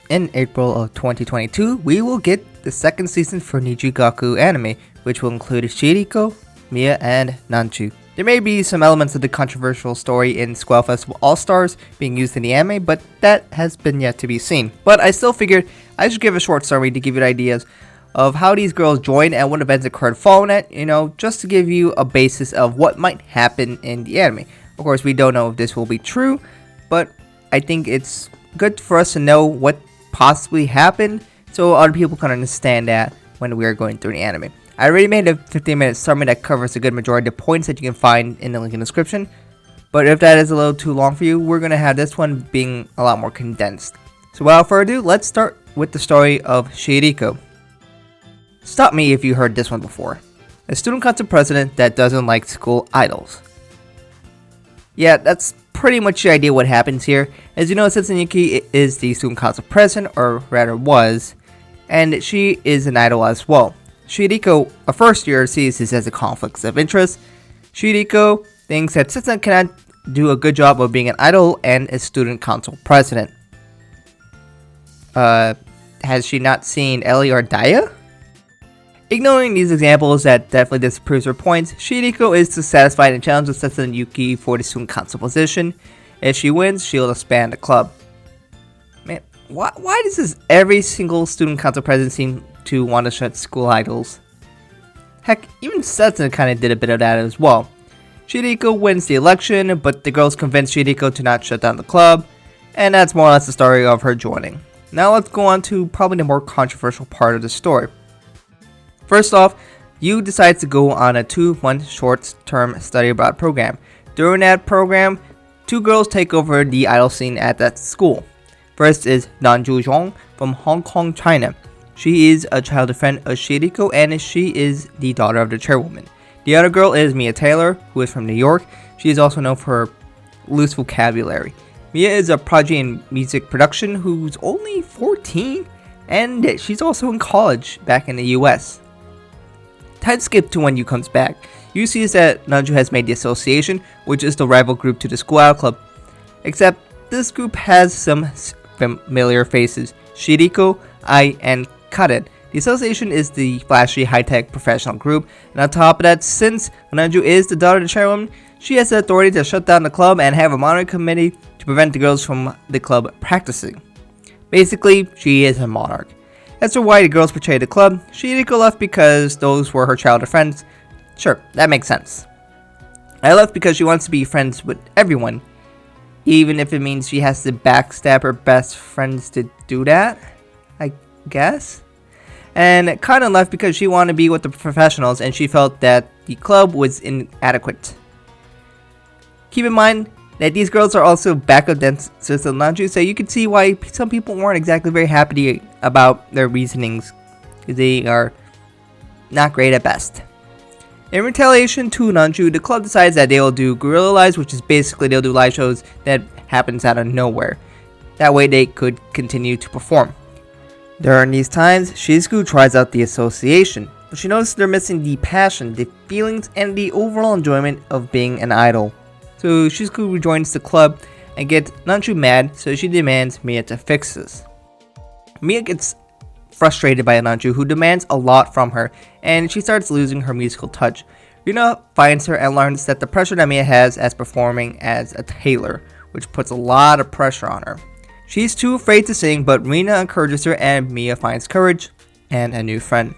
in April of 2022, we will get the second season for Nijigasaki anime, which will include Shioriko, Mia, and Lanzhu. There may be some elements of the controversial story in Squall Festival All-Stars being used in the anime, but that has been yet to be seen. But I still figured I should give a short summary to give you ideas of how these girls joined and what events occurred following it, just to give you a basis of what might happen in the anime. Of course, we don't know if this will be true, but I think it's good for us to know what possibly happened so other people can understand that when we are going through the anime. I already made a 15-minute summary that covers a good majority of the points that you can find in the link in the description, but if that is a little too long for you, we're going to have this one being a lot more condensed. So without further ado, let's start with the story of Shioriko. Stop me if you heard this one before. A student council president that doesn't like school idols. Yeah, that's pretty much the idea what happens here. As you know, Setsuyuki is the student council president, or rather was, and she is an idol as well. Shioriko, a first year, sees this as a conflict of interest. Shioriko thinks that Setsun cannot do a good job of being an idol and a student council president. Has she not seen Ellie or Daya? Ignoring these examples that definitely disproves her points, Shioriko is dissatisfied and challenges Setsuyuki for the student council position. If she wins, she'll expand the club. Man, why does every single student council president seem to want to shut school idols? Heck, even Setsun kind of did a bit of that as well. Shioriko wins the election, but the girls convince Shioriko to not shut down the club, and that's more or less the story of her joining. Now let's go on to probably the more controversial part of the story. First off, Yu decides to go on a 2-month short-term study abroad program. During that program, two girls take over the idol scene at that school. First is Lanzhu Zhong from Hong Kong, China. She is a childhood friend of Shioriko and she is the daughter of the chairwoman. The other girl is Mia Taylor, who is from New York. She is also known for her loose vocabulary. Mia is a prodigy in music production who's only 14, and she's also in college back in the US. Time skip to when Yu comes back. Yu sees that Lanzhu has made the association, which is the rival group to the school idol club. Except this group has some familiar faces: Shioriko, Ai, and Karen. The association is the flashy, high-tech professional group, and on top of that, since Lanzhu is the daughter of the chairwoman, she has the authority to shut down the club and have a monitoring committee to prevent the girls from the club practicing. Basically, she is a monarch. As for why the girls betrayed the club, Shioriko left because those were her childhood friends. Sure, that makes sense. I left because she wants to be friends with everyone, even if it means she has to backstab her best friends to do that, I guess. And Kana left because she wanted to be with the professionals and she felt that the club was inadequate. Keep in mind that these girls are also backup dancers in Lanzhu, so you can see why some people weren't exactly very happy about their reasonings. They are not great at best. In retaliation to Lanzhu, the club decides that they will do guerrilla lives, which is basically they'll do live shows that happens out of nowhere. That way they could continue to perform. During these times, Shizuku tries out the association, but she notices they're missing the passion, the feelings, and the overall enjoyment of being an idol. So Shizuku rejoins the club and gets Lanzhu mad, so she demands Mia to fix this. Mia gets frustrated by Lanzhu, who demands a lot from her, and she starts losing her musical touch. Rina finds her and learns that the pressure that Mia has as performing as a tailor, which puts a lot of pressure on her. She's too afraid to sing, but Rina encourages her and Mia finds courage and a new friend.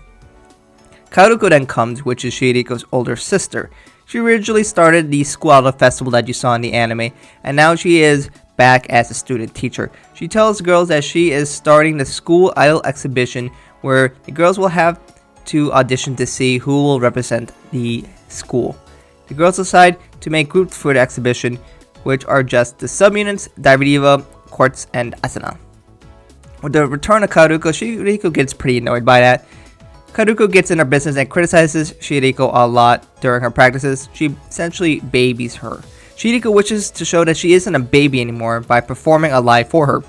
Kaoruko then comes, which is Shioriko's older sister. She originally started the school idol festival that you saw in the anime, and now she is back as a student teacher. She tells the girls that she is starting the school idol exhibition where the girls will have to audition to see who will represent the school. The girls decide to make groups for the exhibition, which are just the subunits, Diva, Quartz, and Asuna. With the return of Kaoruko, Shioriko gets pretty annoyed by that. Kaoruko gets in her business and criticizes Shioriko a lot during her practices. She essentially babies her. Shioriko wishes to show that she isn't a baby anymore by performing a live for her.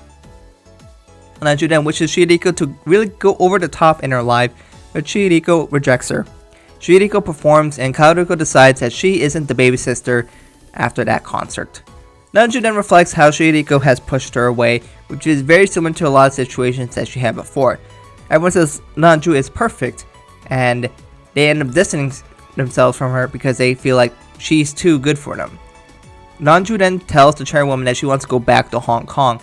Lanzhu then wishes Shioriko to really go over the top in her live, but Shioriko rejects her. Shioriko performs and Kaoruko decides that she isn't the baby sister after that concert. Lanzhu then reflects how Shioriko has pushed her away, which is very similar to a lot of situations that she had before. Everyone says Lanzhu is perfect, and they end up distancing themselves from her because they feel like she's too good for them. Lanzhu then tells the chairwoman that she wants to go back to Hong Kong,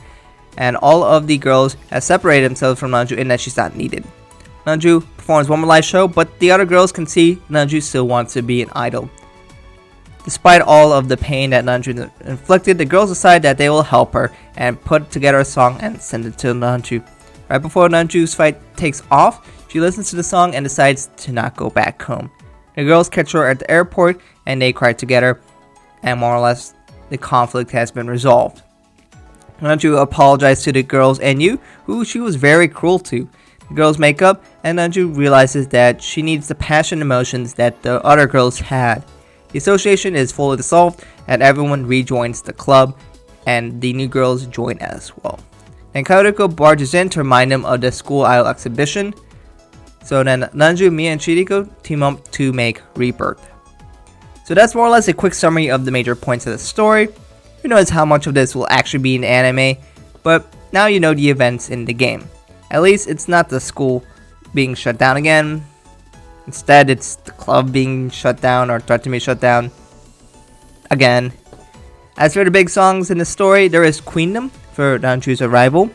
and all of the girls have separated themselves from Lanzhu in that she's not needed. Lanzhu performs one more live show, but the other girls can see Lanzhu still wants to be an idol. Despite all of the pain that Lanzhu inflicted, the girls decide that they will help her and put together a song and send it to Lanzhu. Right before Lanzhu's fight takes off, she listens to the song and decides to not go back home. The girls catch her at the airport and they cry together, and more or less the conflict has been resolved. Lanzhu apologizes to the girls and Yu, who she was very cruel to. The girls make up, and Lanzhu realizes that she needs the passion and emotions that the other girls had. The association is fully dissolved, and everyone rejoins the club, and the new girls join as well. And Shioriko barges in to remind them of the school idol exhibition. So then Lanzhu, Mia, and Shioriko team up to make Rebirth. So that's more or less a quick summary of the major points of the story. Who knows how much of this will actually be in anime, but now you know the events in the game. At least it's not the school being shut down again. Instead, it's the club being shut down or threatened to be shut down again. As for the big songs in the story, there is Queendom for Lanzhu's arrival.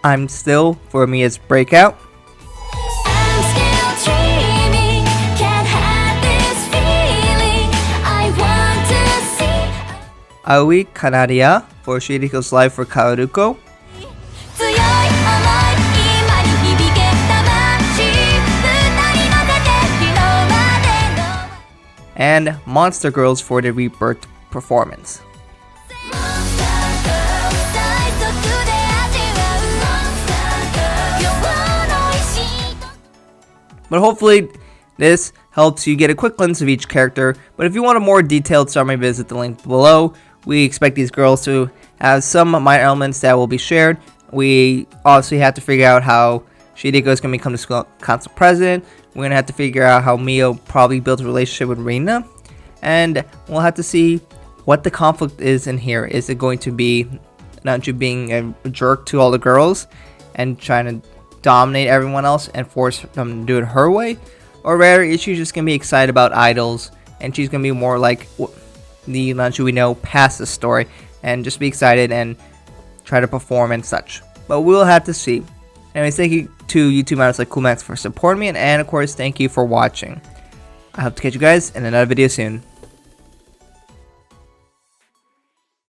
I'm Still for Mia's breakout. Aoi Kanaria for Shioriko's life for Shioriko. And Monster Girls for the Rebirth performance. But hopefully this helps you get a quick glimpse of each character, but if you want a more detailed summary, visit the link below. We expect these girls to have some minor elements that will be shared. We obviously have to figure out how Shioriko is going to become the school council president. We're going to have to figure out how Mio probably built a relationship with Rina. And we'll have to see what the conflict is in here. Is it going to be Lanzhu being a jerk to all the girls and trying to dominate everyone else and force them to do it her way? Or rather, is she just going to be excited about idols and she's going to be more like the Lanzhu we know past the story and just be excited and try to perform and such? But we'll have to see. Anyways, thank you to YouTube artists like CoolMax for supporting me, and of course, thank you for watching. I hope to catch you guys in another video soon.